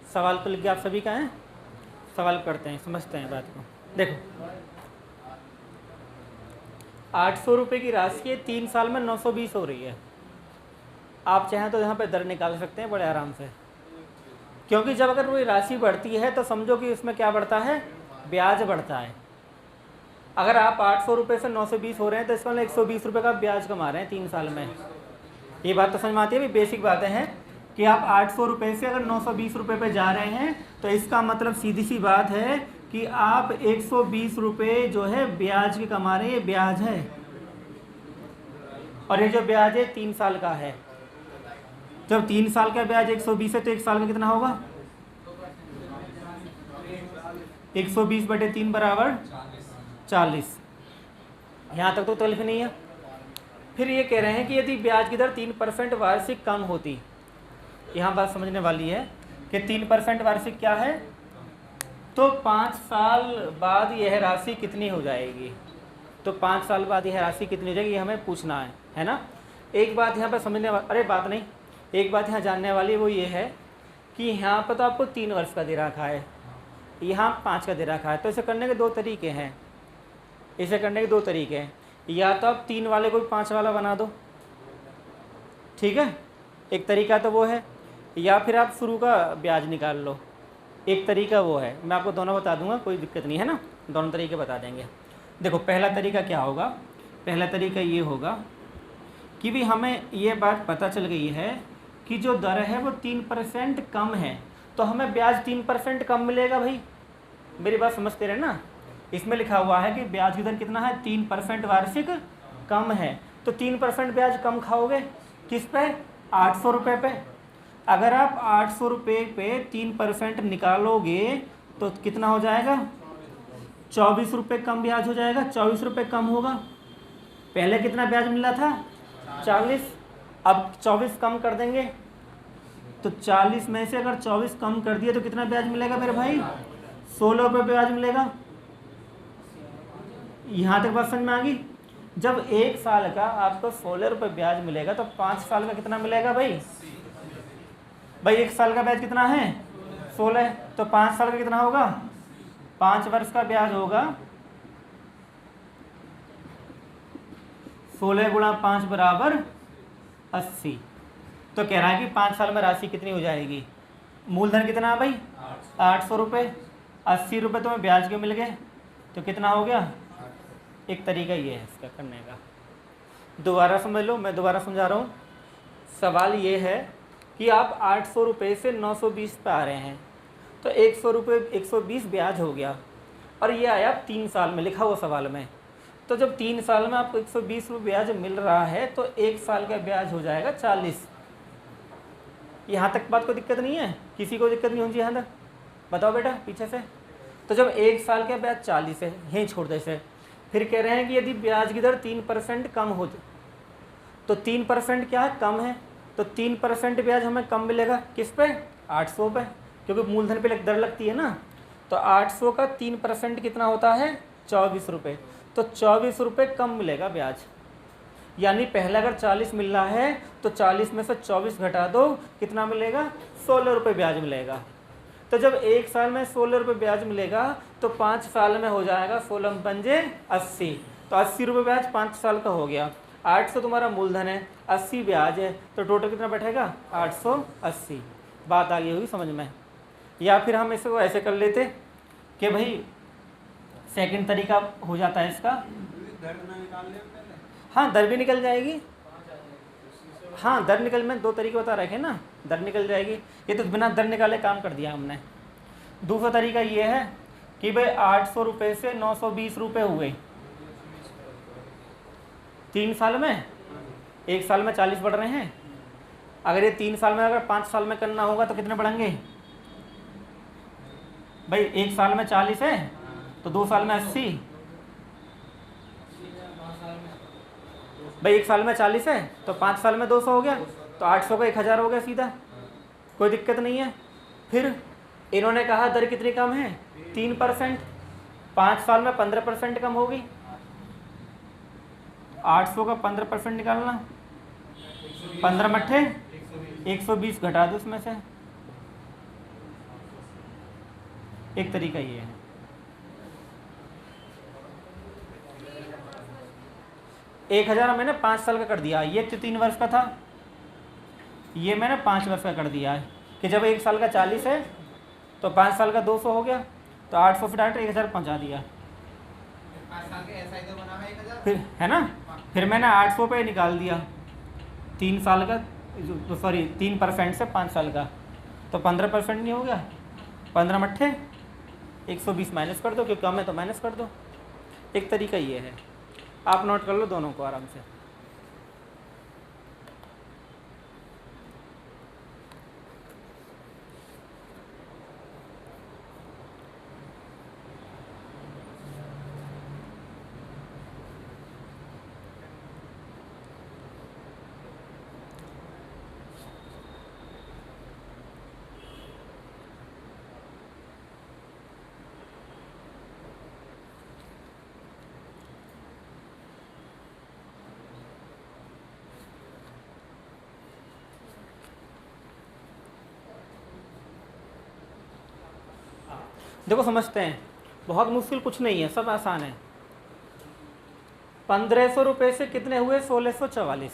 सवाल तो लिख के आप सभी का है, सवाल करते हैं, समझते हैं बात को। देखो 800 रुपये की राशि 3 साल में 920 हो रही है। आप चाहें तो यहाँ पे दर निकाल सकते हैं बड़े आराम से, क्योंकि जब अगर कोई राशि बढ़ती है तो समझो कि इसमें क्या बढ़ता है, ब्याज बढ़ता है। अगर आप 800 रुपये से 920 हो रहे हैं तो इसका मतलब 120 रुपये का ब्याज कमा रहे हैं 3 साल में। ये बात तो समझ में आती है, भी बेसिक बातें हैं कि आप 800 रुपये से अगर 920 रुपये पे जा रहे हैं तो इसका मतलब सीधी सी बात है कि आप 120 रुपये जो है ब्याज के कमा रहे हैं, ये ब्याज है। और ये जो ब्याज है 3 साल का है। जब 3 साल का ब्याज 120 है तो 1 साल में कितना होगा, 120/3 बराबर 40। यहाँ तक तो तकलीफ नहीं है। फिर ये कह रहे हैं कि यदि ब्याज की दर 3% वार्षिक कम होती, यहाँ बात समझने वाली है कि 3% वार्षिक क्या है, तो 5 साल बाद यह राशि कितनी हो जाएगी। तो 5 साल बाद यह राशि कितनी हो जाएगी, ये हमें पूछना है ना। एक बात यहाँ पर समझने वाली, अरे बात नहीं, एक बात यहाँ जानने वाली वो ये है कि यहाँ पर तो आपको 3 वर्ष का दे रखा है, यहाँ 5 का दे रखा है। तो इसे करने के 2 तरीके हैं, इसे करने के 2 तरीके हैं। या तो आप 3 वाले को भी 5 वाला बना दो, ठीक है, एक तरीका तो वो है। या फिर आप शुरू का ब्याज निकाल लो, एक तरीका वो है। मैं आपको दोनों बता दूंगा, कोई दिक्कत नहीं है ना, दोनों तरीके बता देंगे। देखो पहला तरीका क्या होगा, पहला तरीका ये होगा कि भी हमें ये बात पता चल गई है कि जो दर है वो 3% कम है, तो हमें ब्याज 3% कम मिलेगा। भाई मेरी बात समझते रहे ना, इसमें लिखा हुआ है कि ब्याज की दर कितना है, 3% वार्षिक कम है। तो 3% ब्याज कम खाओगे किस पे, 800 रुपये पे। अगर आप 800 रुपये पे 3% निकालोगे तो कितना हो जाएगा, 24 रुपये कम ब्याज हो जाएगा। 24 रुपये कम होगा, पहले कितना ब्याज मिला था 40, अब 24 कम कर देंगे तो 40 में से अगर 24 कम कर दिए तो कितना ब्याज मिलेगा मेरे भाई, 16 रुपये ब्याज मिलेगा। यहाँ तक बात समझ में आ गई। जब 1 साल का आपको 16 रुपये ब्याज मिलेगा तो 5 साल का कितना मिलेगा भाई, 1 साल का ब्याज कितना है 16, तो 5 साल का कितना होगा, 5 वर्ष का ब्याज होगा 16 गुणा 5 बराबर 80। तो कह रहा है कि 5 साल में राशि कितनी हो जाएगी, मूलधन कितना है भाई 800 रुपये, 80 रुपये तुम्हें ब्याज के मिल गए, तो कितना हो गया। एक तरीका ये है इसका करने का, दोबारा समझ लो, मैं दोबारा समझा रहा हूँ। सवाल ये है कि आप 800 रुपये से 920 पे आ रहे हैं, तो 100 रुपये 120 ब्याज हो गया, और ये आया 3 साल में लिखा हुआ सवाल में। तो जब 3 साल में आपको 120 रुपये ब्याज मिल रहा है तो 1 साल का ब्याज हो जाएगा 40। यहाँ तक बात को दिक्कत नहीं है, किसी को दिक्कत नहीं होनी चाहिए यहाँ तक, बताओ बेटा पीछे से। तो जब 1 साल का ब्याज 40 है, यहीं छोड़ दे इसे। फिर कह रहे हैं कि यदि ब्याज की दर 3% कम हो, तो 3% क्या है, कम है, तो 3% ब्याज हमें कम मिलेगा किस पे, 800 पे, क्योंकि मूलधन पे दर लगती है ना। तो 800 का 3% कितना होता है 24 रुपये, तो 24 रुपये कम मिलेगा ब्याज। यानी पहले अगर 40 मिल रहा है तो 40 में से 24 घटा दो, कितना मिलेगा 16 रुपये ब्याज मिलेगा। तो जब 1 साल में 16 रुपये ब्याज मिलेगा तो 5 साल में हो जाएगा 16 पंजे 80, तो 80 रुपये ब्याज 5 साल का हो गया। 800 तुम्हारा मूलधन है, 80 ब्याज है, तो टोटल कितना बैठेगा 880। बात आ गई होगी समझ में। या फिर हम इसको ऐसे कर लेते कि भाई सेकंड तरीका हो जाता है इसका, हाँ दर भी निकल जाएगी, हाँ दर निकल में 2 तरीके बता रखे ना, दर निकल जाएगी। ये तो बिना दर निकाले काम कर दिया हमने। दूसरा तरीका ये है कि भाई 800 रुपये से 920 रुपये हुए 3 साल में, 1 साल में 40 बढ़ रहे हैं। अगर ये 3 साल में, अगर 5 साल में करना होगा तो कितने बढ़ेंगे भाई, 1 साल में 40 है तो 2 साल में 80, भाई 1 साल में 40 है तो 5 साल में 200 हो गया, तो 800 का 1000 हो गया सीधा, कोई दिक्कत नहीं है। फिर इन्होंने कहा दर कितनी कम है 3%, 5 साल में 15% कम होगी, 800 का 15% निकालना, 15 मट्ठे 120 घटा दो उसमें से, एक तरीका ये है। एक 1000 मैंने 5 साल का कर दिया, ये 3 वर्ष का था, ये मैंने 5 वर्ष का कर दिया है कि जब 1 साल का 40 है तो 5 साल का 200 हो गया, तो 800 फिर डायरेक्ट 1000 पहुँचा दिया। 5 साल के ऐसा ही तो बना है 1000 फिर है ना, फिर मैंने 800 पे निकाल दिया 3 साल का, सॉरी 3% से 5 साल का, तो 15% नहीं हो गया, 15 मट्ठे 120 माइनस कर दो, क्योंकि कम है तो माइनस कर दो। एक तरीका ये है, आप नोट कर लो दोनों को आराम से। देखो समझते हैं, बहुत मुश्किल कुछ नहीं है, सब आसान है। 1500 रुपये से कितने हुए? 1644।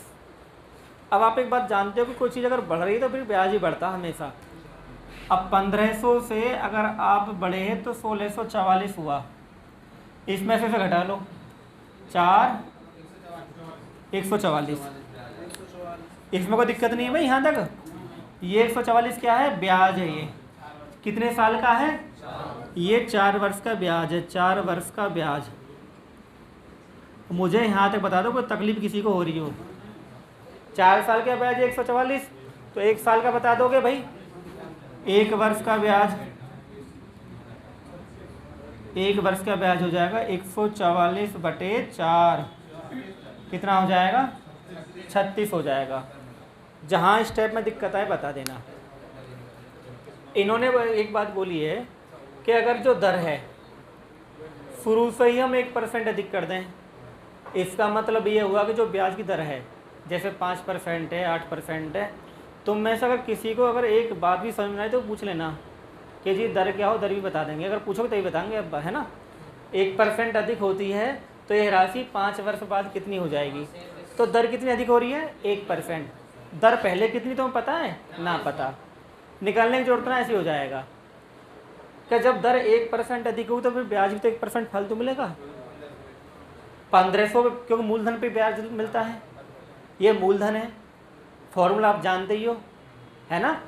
अब आप एक बात जानते हो कि कोई चीज़ अगर बढ़ रही है तो फिर ब्याज ही बढ़ता हमेशा। अब 1500 से अगर आप बढ़े तो 1644 हुआ, इसमें से घटा लो 4 144, इसमें कोई दिक्कत नहीं है भाई यहाँ तक। ये 144 क्या है? ब्याज है। ये कितने साल का है? ये 4 वर्ष का ब्याज है, 4 वर्ष का ब्याज। मुझे यहाँ तक बता दो कोई तकलीफ किसी को हो रही हो। 4 साल का ब्याज 144, तो 1 साल का बता दोगे भाई? 1 वर्ष का ब्याज, 1 वर्ष का ब्याज हो जाएगा 144/4, कितना हो जाएगा? 36 हो जाएगा। जहाँ स्टेप में दिक्कत आए बता देना। इन्होंने एक बात बोली है कि अगर जो दर है शुरू से ही हम 1% अधिक कर दें, इसका मतलब ये हुआ कि जो ब्याज की दर है, जैसे 5% है, 8% है, तुम में से अगर किसी को अगर एक बात भी समझ में आए तो पूछ लेना कि जी दर क्या हो, दर भी बता देंगे। अगर पूछोगे तभी बताएंगे, अब है ना। 1% अधिक होती है तो ये राशि 5 वर्ष बाद कितनी हो जाएगी? तो दर कितनी अधिक हो रही है? 1%। दर पहले कितनी तुम्हें पता है? ना पता, निकालने की जरूरत ना, ऐसे हो जाएगा कि जब दर 1% अधिक हो तो फिर ब्याज भी तो 1% फालतू मिलेगा। 1500 क्योंकि मूलधन पे ब्याज मिलता है, ये मूलधन है, फॉर्मूला आप जानते ही हो, है ना।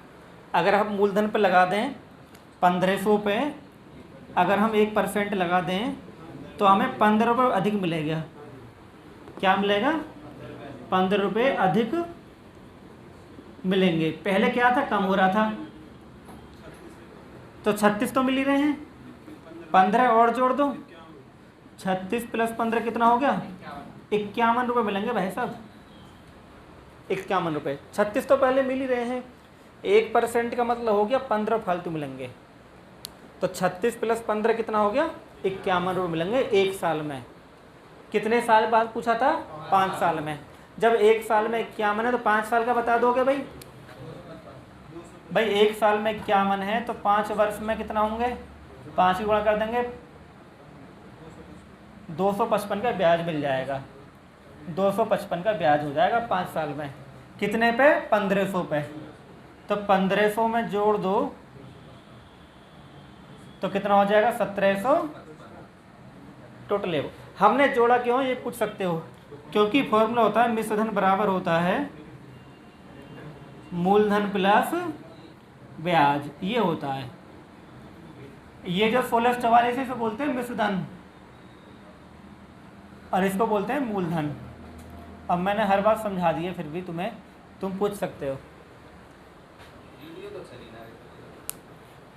अगर हम मूलधन पे लगा दें 1500 पे, अगर हम 1% लगा दें तो हमें 15 रुपये अधिक मिलेगा। क्या मिलेगा? 15 रुपये अधिक मिलेंगे। पहले क्या था? कम हो रहा था, तो 36 तो मिल ही रहे हैं, 15 और जोड़ दो, 36 + 15 कितना हो गया? 51 रुपये मिलेंगे भाई साहब, 51 रुपये। 36 तो पहले मिल ही रहे हैं, 1% का मतलब हो गया 15 फालतू मिलेंगे, तो 36 + 15 कितना हो गया? 51 रुपये मिलेंगे 1 साल में। कितने साल बाद पूछा था? 5 साल में। जब 1 साल में 51 है तो 5 साल का बता दोगे भाई? भाई 1 साल में 51 है तो 5 वर्ष में कितना होंगे? 5 की गुणा कर देंगे, 255 का ब्याज मिल जाएगा। 255 का ब्याज हो जाएगा 5 साल में। कितने पे? 1500 पे। तो 1500 में जोड़ दो तो कितना हो जाएगा? 1700 टोटल। हमने जोड़ा क्यों ये पूछ सकते हो, क्योंकि फॉर्मूला होता है मिश्रधन बराबर होता है मूलधन प्लस ब्याज, ये होता है। ये जो 1644 है इसको बोलते हैं मिश्रधन और इसको बोलते हैं मूलधन। अब मैंने हर बात समझा दी है, फिर भी तुम पूछ सकते हो।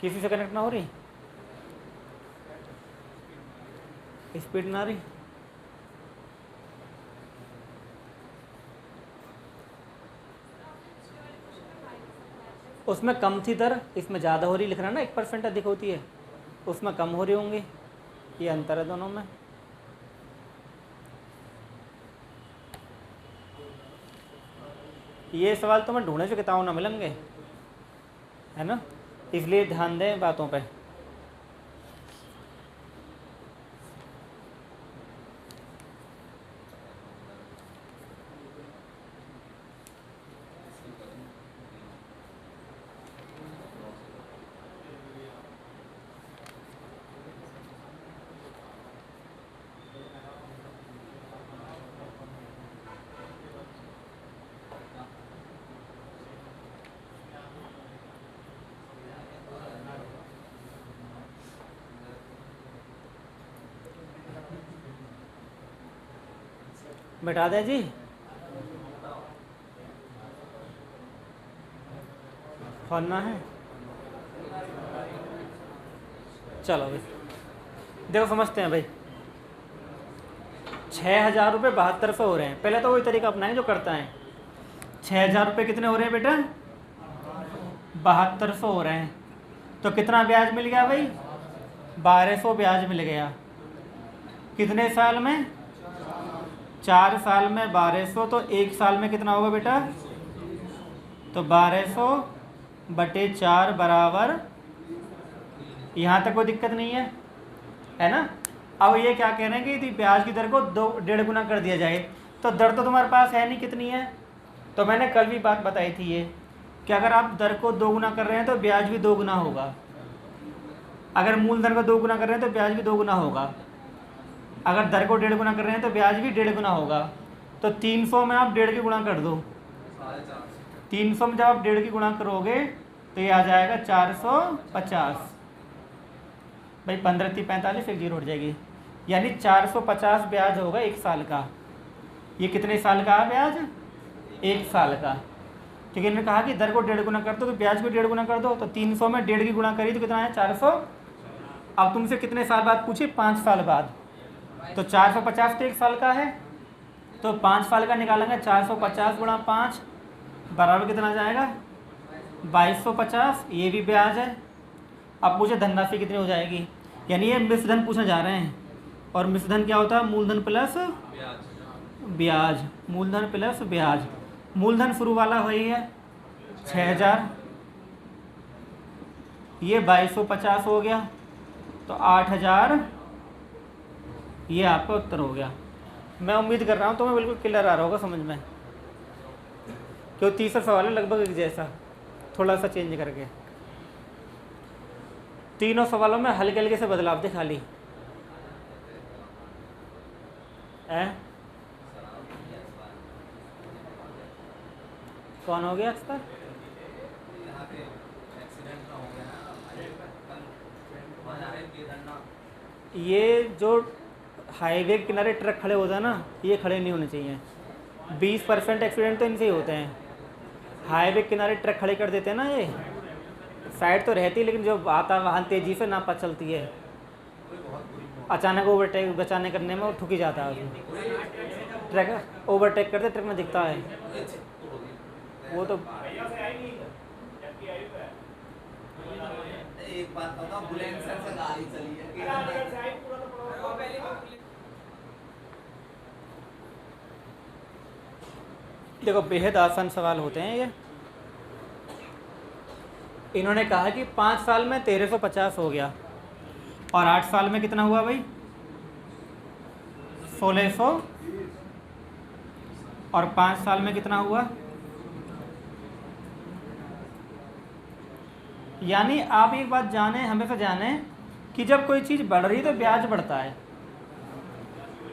किसी से कनेक्ट ना हो रही, स्पीड ना रही, उसमें कम थी दर, इसमें ज़्यादा हो रही, लिख रहा ना 1% अधिक होती है, उसमें कम हो रही होंगी, ये अंतर है दोनों में। ये सवाल तो मैं ढूंढे से किताबों ना मिलेंगे, है ना, इसलिए ध्यान दें बातों पे। बैठा दें जी, खोलना है। चलो भाई देखो समझते हैं भाई। 6,000 रुपये 7200 हो रहे हैं। पहले तो वही तरीका अपनाएं जो करता है। 6,000 रुपये कितने हो रहे हैं बेटा? 7200 हो रहे हैं। तो कितना ब्याज मिल गया भाई? 1200 ब्याज मिल गया। कितने साल में? 4 साल में 1200। तो 1 साल में कितना होगा बेटा? तो 1200 बटे 4 बराबर, यहाँ तक कोई दिक्कत नहीं है ना। अब ये क्या कह रहे हैं कि यदि ब्याज की दर को 1.5 गुना कर दिया जाए, तो दर तो तुम्हारे पास है नहीं, कितनी है? तो मैंने कल भी बात बताई थी ये कि अगर आप दर को 2 गुना कर रहे हैं तो ब्याज भी 2 गुना होगा। अगर मूलधन को 2 गुना कर रहे हैं तो ब्याज भी 2 गुना होगा। अगर दर को 1.5 गुना कर रहे हैं तो ब्याज भी 1.5 गुना होगा। तो 300 में आप 1.5 की गुणा कर दो। 300 में जब आप 1.5 की गुणा करोगे तो ये आ जाएगा 450। भाई 15 3 45, एक जीरो उठ जाएगी, यानी 450 ब्याज होगा 1 साल का। ये कितने साल का है ब्याज? 1 साल का। क्योंकि इन्होंने कहा कि दर को 1.5 गुना कर दो तो ब्याज को 1.5 गुना कर दो। तो 300 में 1.5 की गुणा करी तो कितना है? 400। अब तुमसे कितने साल बाद पूछे? 5 साल बाद। तो 450 तो 1 साल का है, तो 5 साल का निकालेंगे। 450 गुणा 5 बराबर कितना जाएगा? 2250। ये भी ब्याज है। अब पूछे धनराशि कितनी हो जाएगी? यानी ये मिश्रधन पूछने जा रहे हैं। और मिश्रधन क्या होता है? मूलधन प्लस ब्याज। मूलधन प्लस ब्याज। मूलधन शुरू वाला वही है 6,000, ये 2250 हो गया, तो 8,000 ये आपका उत्तर हो गया। मैं उम्मीद कर रहा हूँ तुम्हें बिल्कुल क्लियर आ रहा होगा समझ में, क्यों तीसरा सवाल है लगभग एक जैसा, थोड़ा सा चेंज करके। तीनों सवालों में हल्के हल्के से बदलाव थे खाली। कौन हो गया अक्सर? ये जो हाईवे के किनारे ट्रक खड़े होते हैं ना, ये खड़े नहीं होने चाहिए। 20% एक्सीडेंट तो इनसे ही होते हैं। हाईवे के किनारे ट्रक खड़े कर देते हैं ना, ये साइड तो रहती है लेकिन जो आता वाहन तेज़ी से ना पता चलती है, अचानक ओवरटेक बचाने करने में वो ठुक ही जाता है उसमें। ट्रक ओवरटेक करते ट्रक में दिखता है वो तो। एक बात बताओ, बुलेंसर से गाड़ी चली है। देखो बेहद आसान सवाल होते हैं ये। इन्होंने कहा कि 5 साल में 1350 हो गया, और 8 साल में कितना हुआ भाई? 1600, और 5 साल में कितना हुआ? यानी आप एक बात जाने, हमेशा जाने कि जब कोई चीज़ बढ़ रही है तो ब्याज बढ़ता है।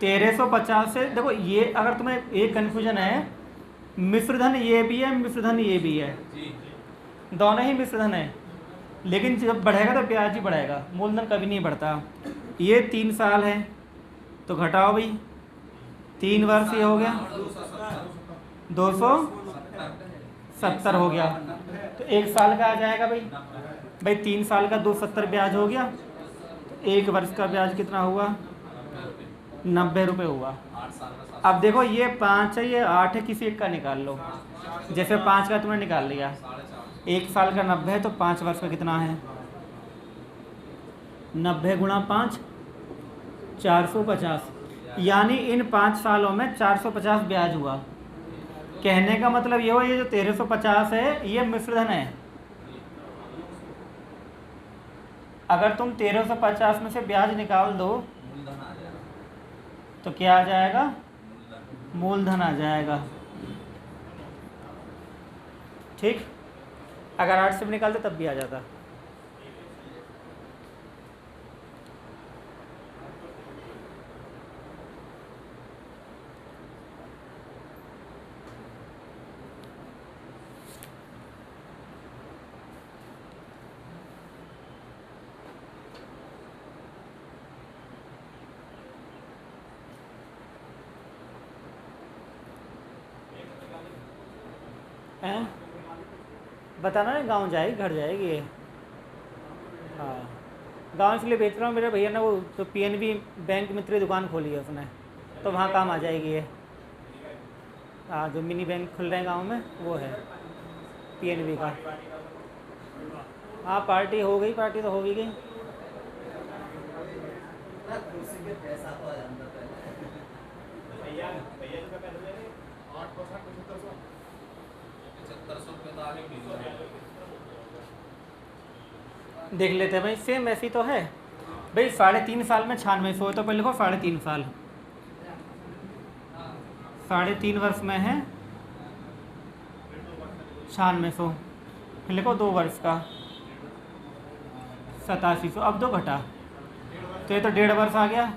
1350 से देखो, ये अगर तुम्हें एक कन्फ्यूजन है, मिश्रधन ये भी है, मिश्रधन ये भी है, दोनों ही मिश्रधन है, लेकिन जब बढ़ेगा तो ब्याज ही बढ़ेगा, मूलधन कभी नहीं बढ़ता। ये 3 साल है तो घटाओ भाई, 3 वर्ष ये हो गया 270 हो गया, तो 1 साल का आ जाएगा भाई। 3 साल का 270 ब्याज हो गया, तो 1 वर्ष का ब्याज कितना हुआ? 90 रुपये हुआ। अब देखो ये 5 है, ये 8 है, किसी एक का निकाल लो। जैसे 5 का तुमने निकाल लिया, 1 साल का 90 है, तो 5 वर्ष का कितना है? 90 गुणा 5 450। यानी इन 5 सालों में 450 ब्याज हुआ। कहने का मतलब ये हो, ये जो 1350 है ये मिश्रधन है। अगर तुम 1350 में से ब्याज निकाल दो तो क्या आ जाएगा? मूलधन आ जाएगा। ठीक, अगर 8 से भी निकालते तब भी आ जाता। हैं बताना ना, गांव जाएगी, घर जाएगी ये। हाँ, गांव इसलिए बेच रहा हूँ, मेरे भैया ने वो तो पीएनबी बैंक मित्र की दुकान खोली है उसने, तो वहाँ काम आ जाएगी ये। हाँ, जो मिनी बैंक खुल रहे हैं गांव में वो है पीएनबी का। हाँ, पार्टी हो गई, पार्टी तो हो भी गई। ना कुर्सी पे पैसा तो आ जाता पहले। भैया भैया जो पहले ले 8% 7500 रुपये तो आगे भी देख लेते हैं भाई, सेम ऐसी तो है भाई। 3.5 साल में 9600 तो पहले लिखो 3.5 साल, 3.5 वर्ष में है 9600, फिर लिखो 2 वर्ष का 8700। अब 2 घटा तो ये तो 1.5 वर्ष आ गया,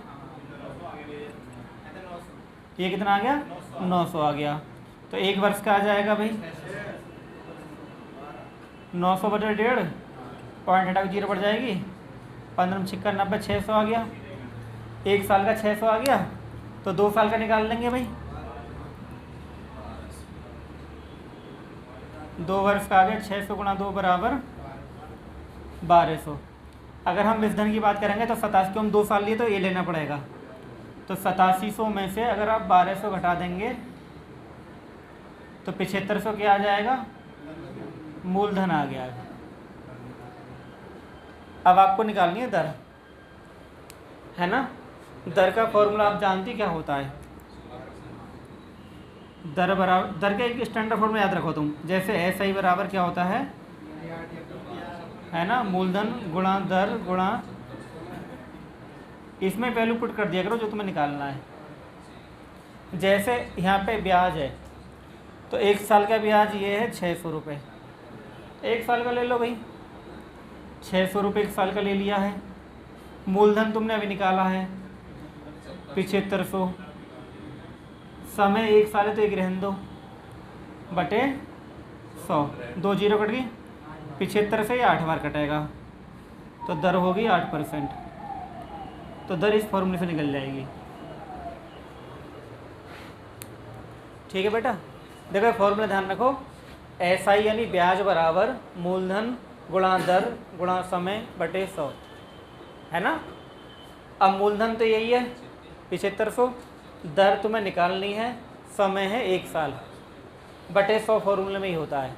ये कितना आ गया 900 आ गया। तो 1 वर्ष का आ जाएगा भाई 900 बटे 1.5, पॉइंट हटा के 0 बढ़ जाएगी, 15 56 90 600 आ गया। 1 साल का 600 आ गया, तो 2 साल का निकाल लेंगे भाई। 2 वर्ष का आ गया 600 गुणा 2 बराबर 1200। अगर हम इस धन की बात करेंगे तो 87 को हम 2 साल लिए तो ये लेना पड़ेगा। तो 8700 में से अगर आप 1200 घटा देंगे तो 7500 क्या आ जाएगा, मूलधन आ गया। अब आपको निकालनी है दर, है ना। दर का फॉर्मूला आप जानती क्या होता है। दर बराबर, दर का एक स्टैंडर्ड फॉर्मूला याद रखो तुम, जैसे SI बराबर क्या होता है ना, मूलधन गुणा दर गुणा, इसमें वैल्यू पुट कर दिया करो जो तुम्हें निकालना है। जैसे यहाँ पे ब्याज है तो 1 साल का ब्याज ये है 600 रुपये, 1 साल का ले लो भाई, 600 रुपये 1 साल का ले लिया है। मूलधन तुमने अभी निकाला है 7500, समय 1 साल है तो 1 रहने दो, बटे 100, 2 0 कट गई, 75 से ये 8 बार कटेगा, तो दर होगी 8%। तो दर इस फॉर्मूले से निकल जाएगी। ठीक है बेटा, देखो फॉर्मूला ध्यान रखो, SI यानी ब्याज बराबर मूलधन गुणा दर गुणा समय बटे 100, है ना। अब मूलधन तो यही है 7500, दर तुम्हें निकालनी है, समय है 1 साल, बटे 100 फॉर्मूले में ही होता है।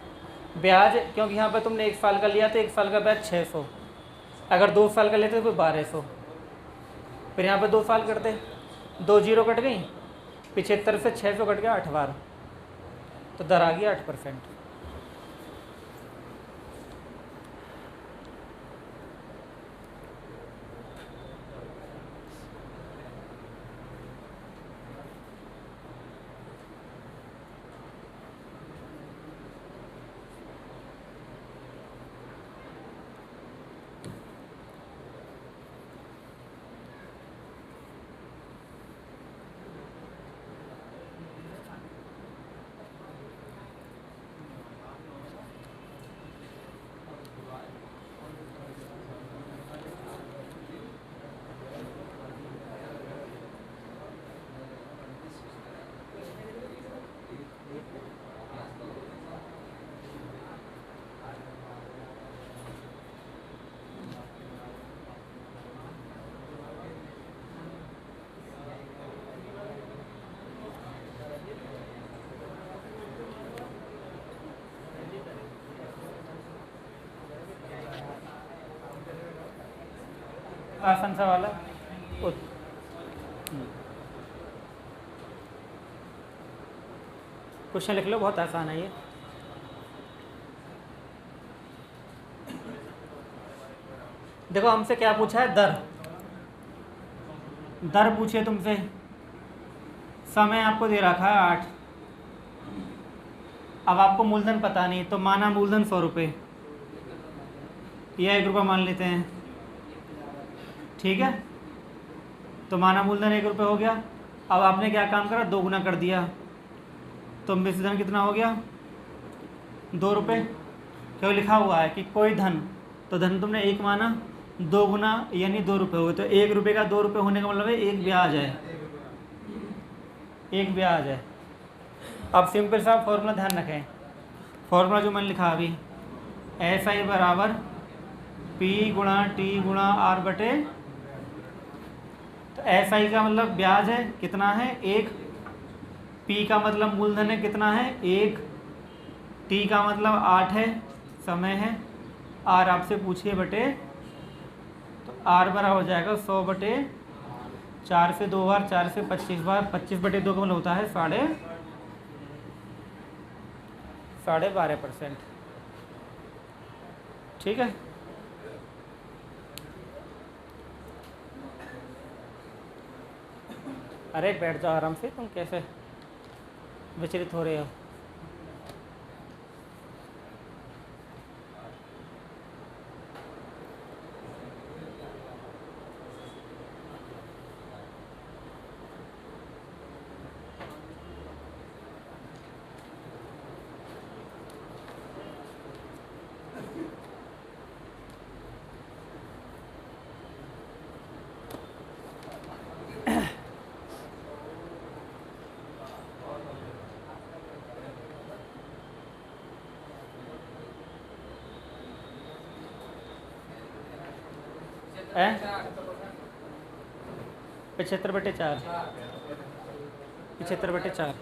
ब्याज क्योंकि यहाँ पर तुमने 1 साल का लिया तो 1 साल का ब्याज 600, अगर 2 साल का लेते तो 1200, फिर यहाँ पे 2 साल करते, 2 0 कट गई, 75 से 600 कट गया 8 बार, तो दर आ गई 8%। आसान सा वाला क्वेश्चन लिख लो, बहुत आसान है ये। देखो हमसे क्या पूछा है, दर, दर पूछे तुमसे, समय आपको दे रखा है 8, अब आपको मूलधन पता नहीं, तो माना मूलधन 100 रुपये या 1 रुपया मान लेते हैं, ठीक है। तो माना मूलधन 1 रुपये हो गया। अब आपने क्या काम करा, 2 गुना कर दिया, तो मिश्रधन कितना हो गया 2 रुपये। क्यों लिखा हुआ है कि कोई धन, तो धन तुमने 1 माना, 2 गुना यानी 2 रुपये हुए, तो 1 रुपये का 2 रुपये होने का मतलब है 1 ब्याज है, 1 ब्याज है। अब सिंपल सा फॉर्मूला ध्यान रखें, फॉर्मूला जो मैंने लिखा अभी, एस आई बराबर पी गुणा टी गुणा आर बटे, तो एस आई का मतलब ब्याज है कितना है 1, पी का मतलब मूलधन है कितना है 1, टी का मतलब 8 है समय है, आर आपसे पूछिए बटे, तो आर बराबर हो जाएगा 100 बटे 4 से 2 बार 4 से 25 बार, 25 बटे 2 का मतलब होता है 12.5%। ठीक है, अरे बैठ जाओ आराम से, तुम कैसे विचलित हो रहे हो। है 75/4, 75/4।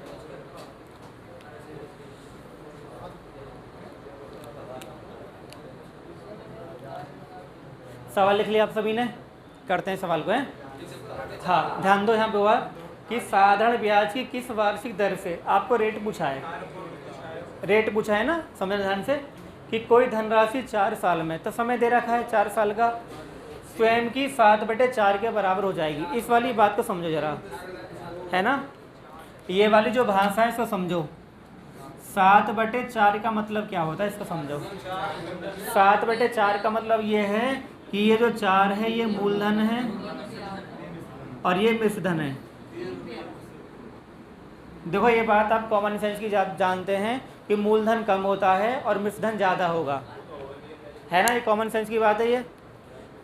सवाल लिख लिया आप सभी ने, करते हैं सवाल को है। हाँ ध्यान दो, यहाँ पे हुआ कि साधारण ब्याज की किस वार्षिक दर से, आपको रेट पूछा है, रेट पूछा है ना, समझना ध्यान से, कि कोई धनराशि 4 साल में, तो समय दे रखा है 4 साल का, स्वयं की 7/4 के बराबर हो जाएगी। इस वाली बात को समझो जरा, है ना, ये वाली जो भाषा है इसको समझो। 7/4 का मतलब क्या होता है इसको समझो। 7/4 का मतलब ये है कि ये जो 4 है ये मूलधन है और ये मिश्रधन है। देखो ये बात आप कॉमन सेंस की जानते हैं कि मूलधन कम होता है और मिश्रधन ज़्यादा होगा, है ना, ये कॉमन सेंस की बात है ये।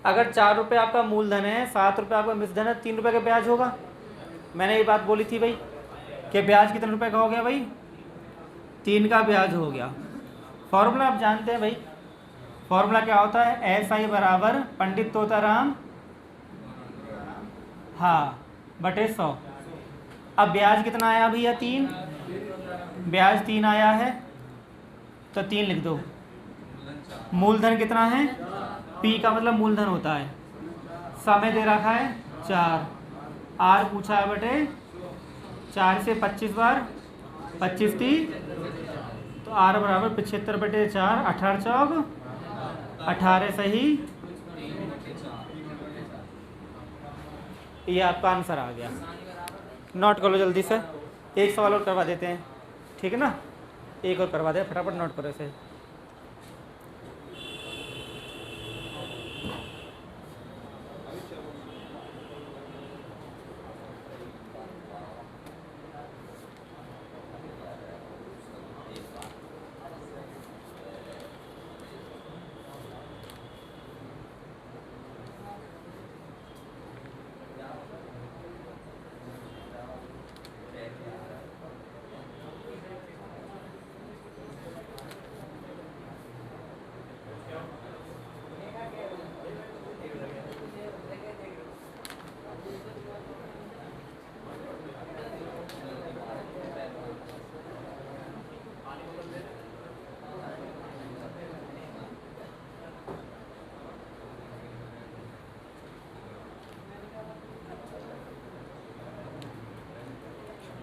अगर 4 रुपये आपका मूलधन है, 7 रुपये आपका मिश्रधन है, 3 रुपये का ब्याज होगा। मैंने ये बात बोली थी भाई कि ब्याज कितने रुपए का हो गया भाई, 3 का ब्याज हो गया। फॉर्मूला आप जानते हैं भाई, फॉर्मूला क्या होता है, एस आई बराबर पंडित तोताराम हाँ बटे 100। अब ब्याज कितना आया भैया 3, ब्याज 3 आया है तो 3 लिख दो। मूलधन कितना है, पी का मतलब मूलधन होता है, समय दे रखा है 4, आर पूछा है बटे 4 से 25 बार 25 30, तो आर बराबर 75/4, 18 चौक 18 सही, ये आपका आंसर आ गया। नोट कर लो जल्दी से, एक सवाल और करवा देते हैं, ठीक है ना, एक और करवा दे, फटाफट नोट करो इसे।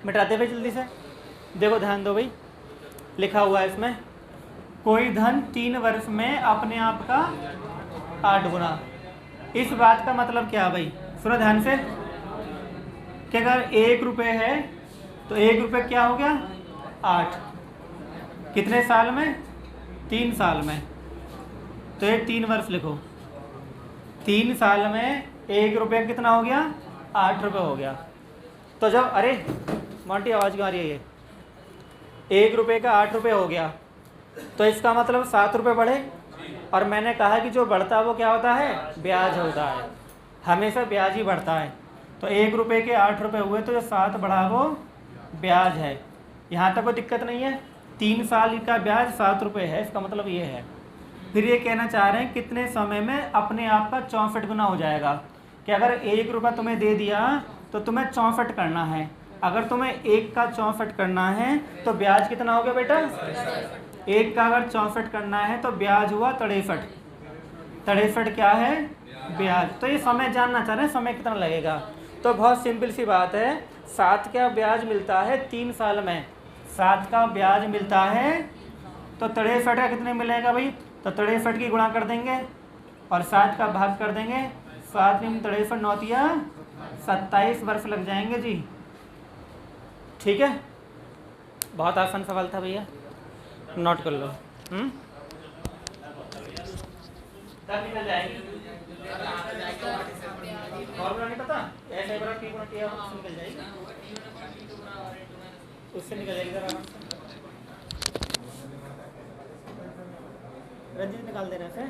मिटाते भाई जल्दी से, देखो ध्यान दो भाई, लिखा हुआ है इसमें, कोई धन 3 वर्ष में अपने आप का 8 गुना। इस बात का मतलब क्या भाई, सुनो ध्यान से, कि अगर 1 रुपये है तो 1 रुपये क्या हो गया 8, कितने साल में 3 साल में, तो ये 3 वर्ष लिखो, 3 साल में 1 रुपये कितना हो गया 8 रुपये हो गया। तो जब, अरे मोंटी आवाज़ क्यों आ रही है, ये 1 रुपये का 8 रुपये हो गया, तो इसका मतलब 7 रुपये बढ़े, और मैंने कहा कि जो बढ़ता है वो क्या होता है, ब्याज होता है, हमेशा ब्याज ही बढ़ता है। तो 1 रुपये के 8 रुपये हुए, तो जो 7 बढ़ा वो ब्याज है। यहाँ तक कोई दिक्कत नहीं है, 3 साल का ब्याज 7 रुपये है, इसका मतलब ये है। फिर ये कहना चाह रहे हैं कितने समय में अपने आप का 64 गुना हो जाएगा, कि अगर 1 रुपया तुम्हें दे दिया तो तुम्हें 64 करना है। अगर तुम्हें 1 का 64 करना है तो ब्याज कितना हो गया बेटा? 1 का अगर 64 करना है तो ब्याज हुआ 63। 63 क्या है? ब्याज। तो ये समय जानना चाह रहे हैं, समय कितना लगेगा। तो बहुत सिंपल सी बात है, 7 का ब्याज मिलता है 3 साल में, 7 का ब्याज मिलता है तो 63 का कितने मिलेगा भाई? तो 63 की गुणा कर देंगे और 7 का भाग कर देंगे। 7 में 63 9 27 वर्ष लग जाएंगे जी। ठीक है, बहुत आसान सवाल था भैया, नोट कर लो। तब निकल जाएगी। फॉर्मूला नहीं पता? ऐसे बड़ा टी गुना टी उससे निकल जाएगी, उससे निकल जाएगी। जरा रंजीत निकाल देना से।